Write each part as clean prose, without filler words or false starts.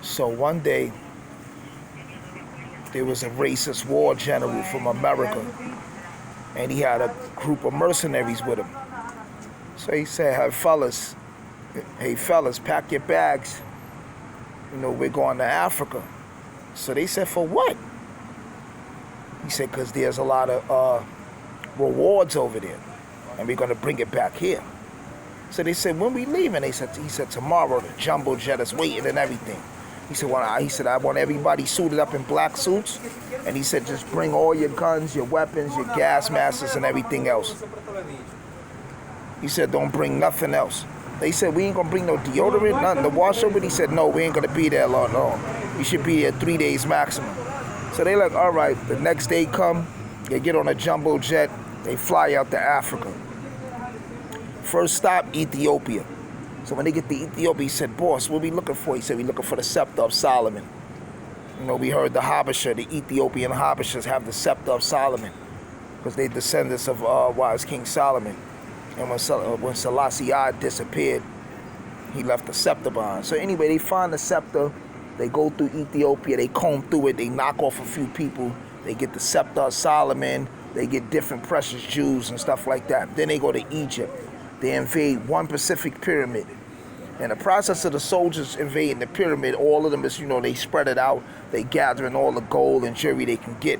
So one day, there was a racist war general from America, and he had a group of mercenaries with him. So he said, hey fellas, pack your bags. We're going to Africa. So they said, for what? He said, because there's a lot of rewards over there, and we're going to bring it back here. So they said, when we leaving? He said, tomorrow. The jumbo jet is waiting and everything. He said, I want everybody suited up in black suits. And he said, just bring all your guns, your weapons, your gas masks, and everything else. He said, don't bring nothing else. They said, we ain't going to bring no deodorant, nothing to wash over. He said, no, we ain't going to be there long. We should be there 3 days maximum. So they like, all right. The next day come, they get on a jumbo jet. They fly out to Africa. First stop, Ethiopia. So when they get to Ethiopia, he said, boss, what we looking for? He said, we looking for the scepter of Solomon. We heard the Habesha, the Ethiopian Habeshas have the scepter of Solomon because they descendants of wise King Solomon. And when Selassie I disappeared, he left the scepter behind. So anyway, they find the scepter. They go through Ethiopia. They comb through it. They knock off a few people. They get the scepter of Solomon. They get different precious jewels and stuff like that. Then they go to Egypt. They invade one Pacific pyramid. In the process of the soldiers invading the pyramid, all of them is, they spread it out. They gathering all the gold and jewelry they can get.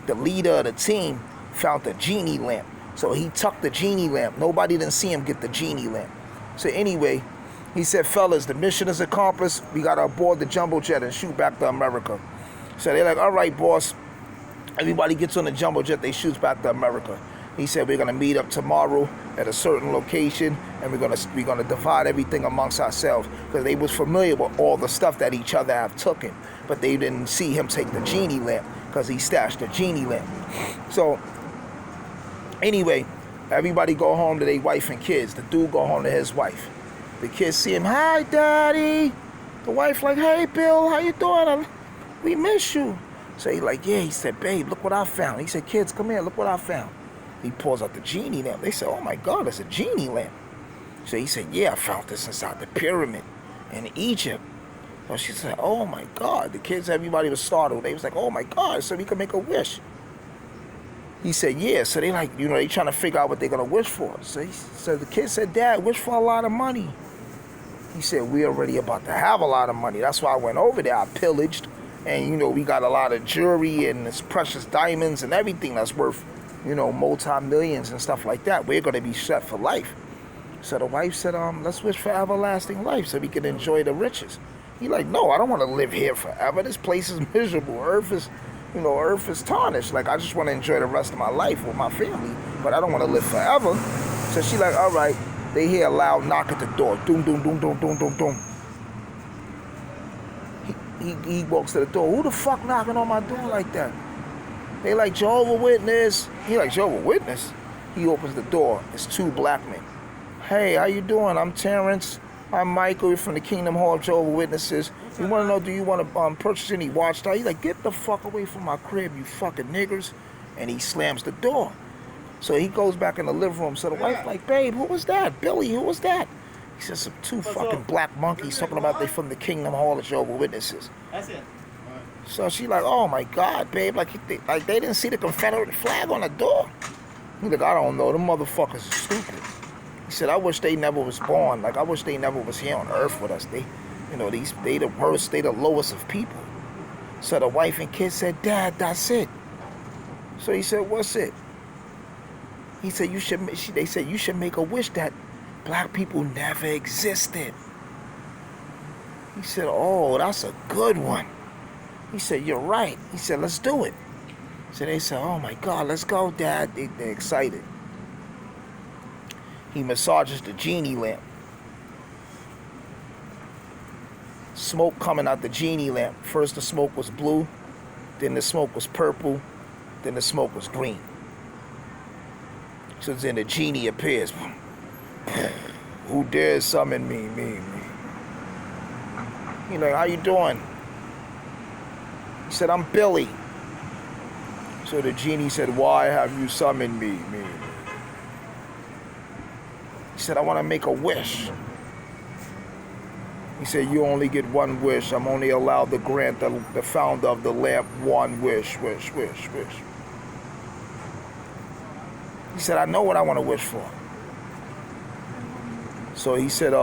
The leader of the team found the GENIE lamp. So he tucked the GENIE lamp. Nobody didn't see him get the GENIE lamp. So anyway, he said, fellas, the mission is accomplished. We got to board the jumbo jet and shoot back to America. So they're like, all right, boss. Everybody gets on the jumbo jet. They shoot back to America. He said, we're going to meet up tomorrow at a certain location, and we're gonna divide everything amongst ourselves, because they was familiar with all the stuff that each other have taken, but they didn't see him take the GENIE lamp because he stashed the GENIE lamp. So anyway, everybody go home to their wife and kids. The dude go home to his wife. The kids see him, hi, Daddy. The wife like, hey, Bill, how you doing? We miss you. So he like, yeah. He said, babe, look what I found. He said, kids, come here, look what I found. He pulls out the GENIE lamp. They said, oh my God, it's a GENIE lamp. So he said, yeah, I found this inside the pyramid in Egypt. So she said, oh my God. The kids, everybody was startled. They was like, oh my God, so we can make a wish. He said, yeah. So they like, they trying to figure out what they're going to wish for. So the kid said, Dad, wish for a lot of money. He said, we already about to have a lot of money. That's why I went over there. I pillaged. And, we got a lot of jewelry and this precious diamonds and everything that's worth, multi-millions and stuff like that. We're going to be set for life. So the wife said, let's wish for everlasting life so we can enjoy the riches. He like, no, I don't want to live here forever. This place is miserable. Earth is tarnished. Like, I just want to enjoy the rest of my life with my family, but I don't want to live forever. So she like, all right. They hear a loud knock at the door. Doom, doom, doom, doom, doom, doom, doom. He walks to the door. Who the fuck knocking on my door like that? They like, Jehovah's Witness. He like, Jehovah's Witness? He opens the door. It's two black men. Hey, how you doing? I'm Terrence. I'm Michael. We're from the Kingdom Hall of Jehovah's Witnesses. We want to know, do you want to purchase any watchtower? He's like, get the fuck away from my crib, you fucking niggers. And he slams the door. So he goes back in the living room. So the wife like, babe, who was that? Billy, who was that? He says, some two fucking black monkeys talking about they from the Kingdom Hall of Jehovah's Witnesses. That's it. So she like, oh my God, babe, like they didn't see the Confederate flag on the door. He like, I don't know, them motherfuckers are stupid. He said, I wish they never was born. Like, I wish they never was here on earth with us. They the worst, they the lowest of people. So the wife and kids said, Dad, that's it. So he said, what's it? He said, they said, you should make a wish that black people never existed. He said, oh, that's a good one. He said, you're right. He said, let's do it. So they said, oh my God, let's go, Dad. They're excited. He massages the GENIE lamp. Smoke coming out the GENIE lamp. First the smoke was blue, then the smoke was purple, then the smoke was green. So then the GENIE appears. Who dares summon me? You know, how you doing? He said, I'm Billy. So the GENIE said, why have you summoned me? He said, I want to make a wish. He said, you only get one wish. I'm only allowed to grant the founder of the lamp one wish. He said, I know what I want to wish for. So he said,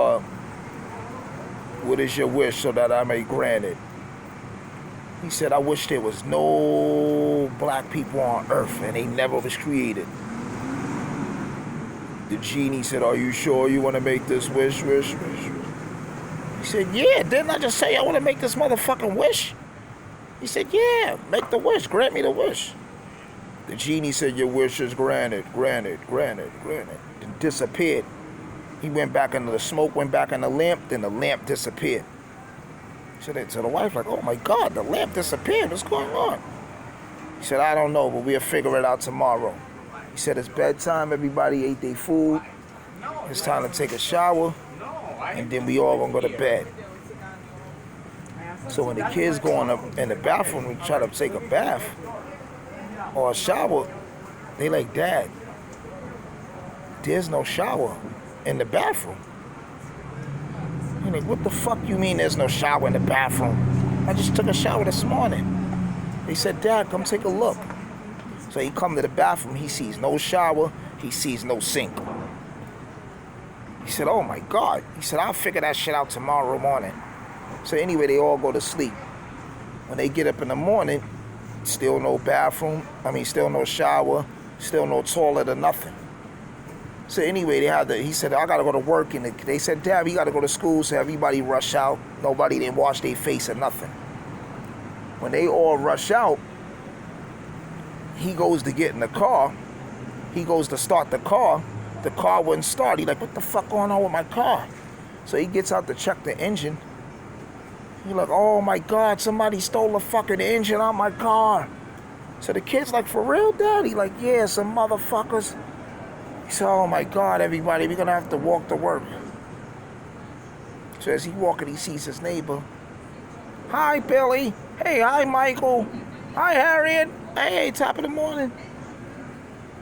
what is your wish so that I may grant it? He said, I wish there was no black people on earth and they never was created. The genie said, are you sure you want to make this wish? He said, yeah, didn't I just say I want to make this motherfucking wish? He said, yeah, make the wish, grant me the wish. The genie said, your wish is granted. And disappeared. He went back into the smoke, went back in the lamp, then the lamp disappeared. So the wife like, oh my God, the lamp disappeared, what's going on? He said, I don't know, but we'll figure it out tomorrow. He said, it's bedtime, everybody ate their food, it's time to take a shower, and then we all gonna go to bed. So when the kids go in the bathroom and try to take a bath or a shower, they like, Dad, there's no shower in the bathroom. I'm like, what the fuck you mean there's no shower in the bathroom? I just took a shower this morning. He said, Dad, come take a look. So he come to the bathroom, he sees no shower, he sees no sink. He said, oh my God. He said, I'll figure that shit out tomorrow morning. So anyway, they all go to sleep. When they get up in the morning, still no bathroom, still no shower, still no toilet or nothing. So anyway, he said, I gotta go to work, and they said, Dad, we gotta go to school, so everybody rush out. Nobody didn't wash their face or nothing. When they all rush out, he goes to get in the car. He goes to start the car wouldn't start. He like, what the fuck going on with my car? So he gets out to check the engine. He like, oh my God, somebody stole the fucking engine out my car. So the kid's like, for real, Dad? He like, yeah, some motherfuckers. He said, oh my God, everybody, we're gonna have to walk to work. So as he walking, he sees his neighbor. Hi, Billy. Hey, hi, Michael. Hi, Harriet. Hey, top of the morning.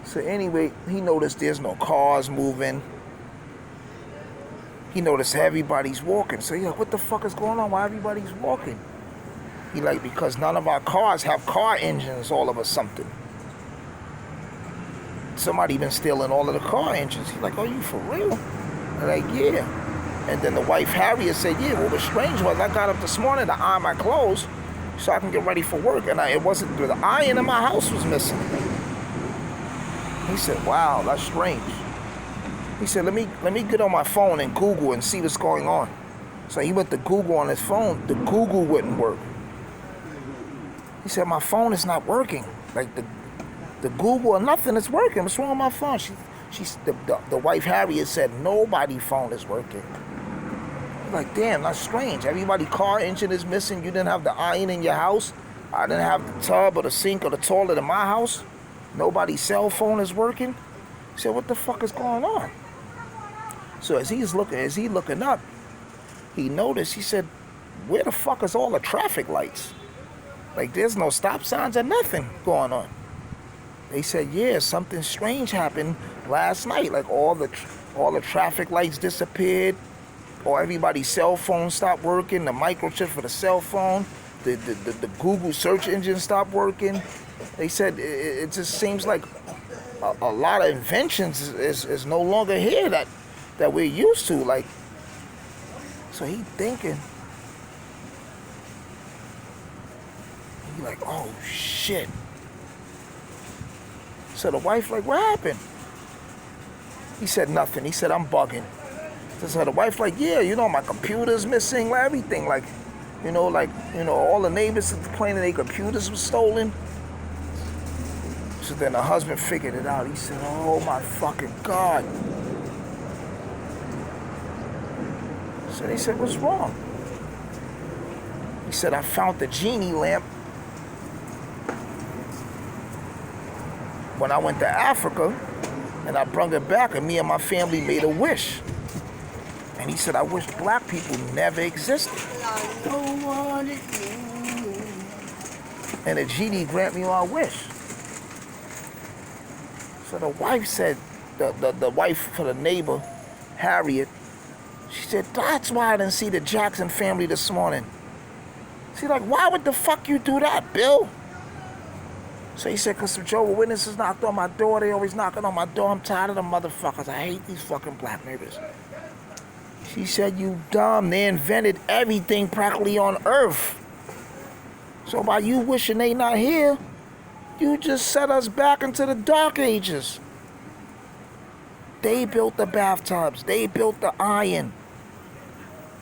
So anyway, he noticed there's no cars moving. He noticed everybody's walking. So he's like, what the fuck is going on? Why everybody's walking? He like, because none of our cars have car engines all of a something. Somebody been stealing all of the car engines. He's like, oh, you for real? I'm like, yeah. And then the wife, Harriet, said, yeah, what was strange was I got up this morning to iron my clothes so I can get ready for work. And it wasn't, the iron in my house was missing. He said, wow, that's strange. He said, let me get on my phone and Google and see what's going on. So he went to Google on his phone. The Google wouldn't work. He said, my phone is not working. Like the Google or nothing is working. What's wrong with my phone? The wife Harriet said, nobody's phone is working. I'm like, damn, that's strange. Everybody's car engine is missing. You didn't have the iron in your house. I didn't have the tub or the sink or the toilet in my house. Nobody's cell phone is working. He said, what the fuck is going on? So as he looking up, he noticed, he said, where the fuck is all the traffic lights? Like, there's no stop signs or nothing going on. They said, yeah, something strange happened last night. Like all the traffic lights disappeared, or everybody's cell phone stopped working, the microchip for the cell phone, the Google search engine stopped working. They said it just seems like a lot of inventions is no longer here that we're used to. Like, so he thinking, he like, oh shit. So the wife like, what happened? He said nothing. He said, I'm bugging. So the wife like, yeah, my computer's missing, everything. Like, all the neighbors complaining their computers were stolen. So then the husband figured it out. He said, oh my fucking God. So they said, what's wrong? He said, I found the GENIE lamp when I went to Africa, and I brought it back, and me and my family made a wish. And he said, I wish black people never existed. And the GENIE grant me my wish. So the wife said, the wife for the neighbor, Harriet, She said, that's why I didn't see the Jackson family this morning. She's like, why would the fuck you do that, Bill? So he said, because some Jehovah's Witnesses knocked on my door. They always knocking on my door. I'm tired of them motherfuckers. I hate these fucking black niggas. She said, you dumb. They invented everything practically on earth. So by you wishing they not here, you just set us back into the dark ages. They built the bathtubs. They built the iron.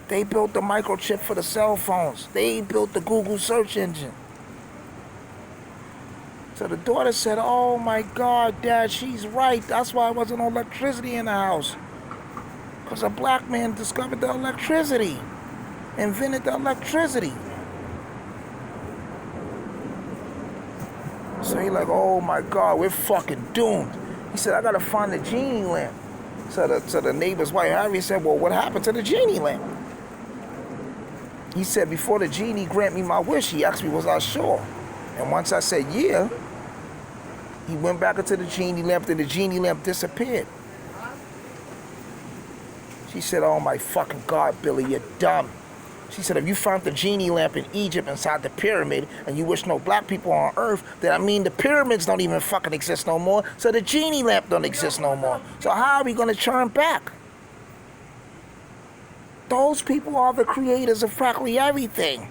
They built the microchip for the cell phones. They built the Google search engine. So the daughter said, oh my God, Dad, she's right. That's why there wasn't no electricity in the house. Because a black man discovered the electricity. Invented the electricity. So he like, oh my God, we're fucking doomed. He said, I gotta find the genie lamp. So the neighbor's wife, Harry, said, well, what happened to the genie lamp? He said, before the genie grant me my wish, he asked me, was I sure? And once I said, yeah, he went back into the genie lamp, and the genie lamp disappeared. She said, oh my fucking God, Billy, you're dumb. She said, if you found the genie lamp in Egypt inside the pyramid and you wish no black people on earth, then I mean the pyramids don't even fucking exist no more, so the genie lamp don't exist no more. So how are we going to turn back? Those people are the creators of practically everything.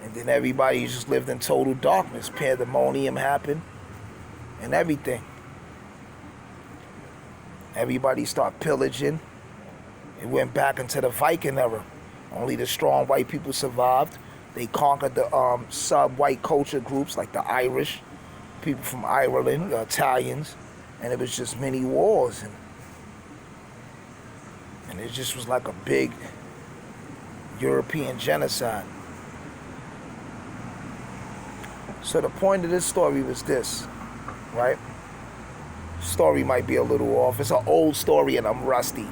And then everybody just lived in total darkness. Pandemonium happened and everything. Everybody started pillaging. It went back into the Viking era. Only the strong white people survived. They conquered the sub-white culture groups like the Irish, people from Ireland, the Italians, and it was just many wars. And it just was like a big European genocide. So the point of this story was this, right? Story might be a little off. It's an old story and I'm rusty.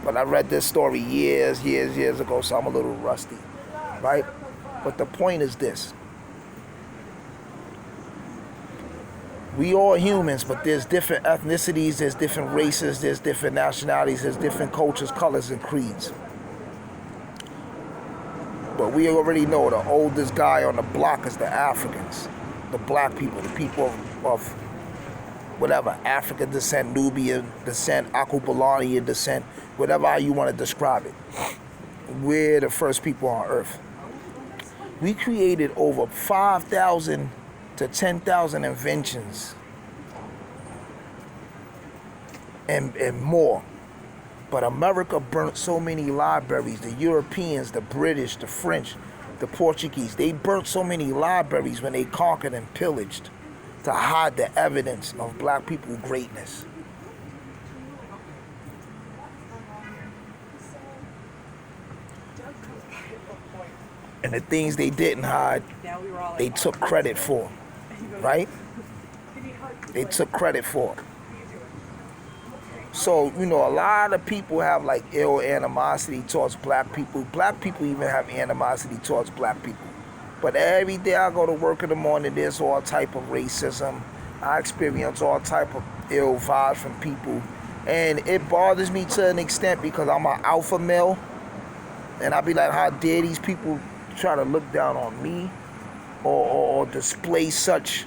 But I read this story years ago, so I'm a little rusty, right? But the point is this. We all humans, but there's different ethnicities, there's different races, there's different nationalities, there's different cultures, colors, and creeds. But we already know the oldest guy on the block is the Africans, the black people, the people of whatever, African descent, Nubian descent, Akubalian descent, whatever how you want to describe it. We're the first people on earth. We created over 5,000 to 10,000 inventions and more. But America burnt so many libraries. The Europeans, the British, the French, the Portuguese, they burnt so many libraries when they conquered and pillaged to hide the evidence of black people's greatness. And the things they didn't hide, they took credit for, right? They took credit for it. So, you know, a lot of people have like ill animosity towards black people. Black people even have animosity towards black people. But every day I go to work in the morning, there's all type of racism. I experience all type of ill vibes from people. And it bothers me to an extent because I'm an alpha male. And I be like, how dare these people try to look down on me or display such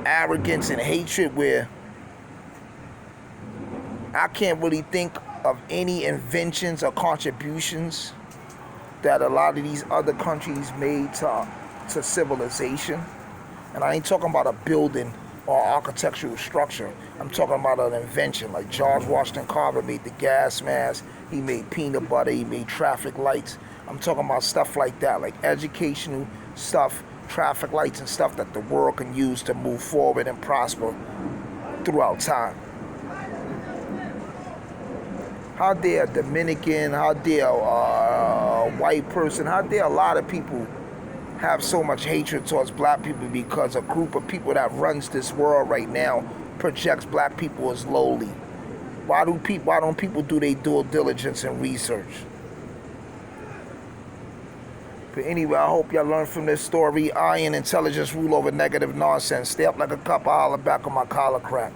arrogance and hatred where I can't really think of any inventions or contributions that a lot of these other countries made to civilization. And I ain't talking about a building or architectural structure. I'm talking about an invention. Like George Washington Carver made the gas mask. He made peanut butter. He made traffic lights. I'm talking about stuff like that, like educational stuff, traffic lights and stuff that the world can use to move forward and prosper throughout time. How dare a Dominican, how dare a white person, how dare a lot of people have so much hatred towards black people because a group of people that runs this world right now projects black people as lowly. Why don't people do their due diligence and research? But anyway, I hope y'all learn from this story. Iron, intelligence, rule over negative nonsense. Stay up like a cup, I holler back on my collar crack.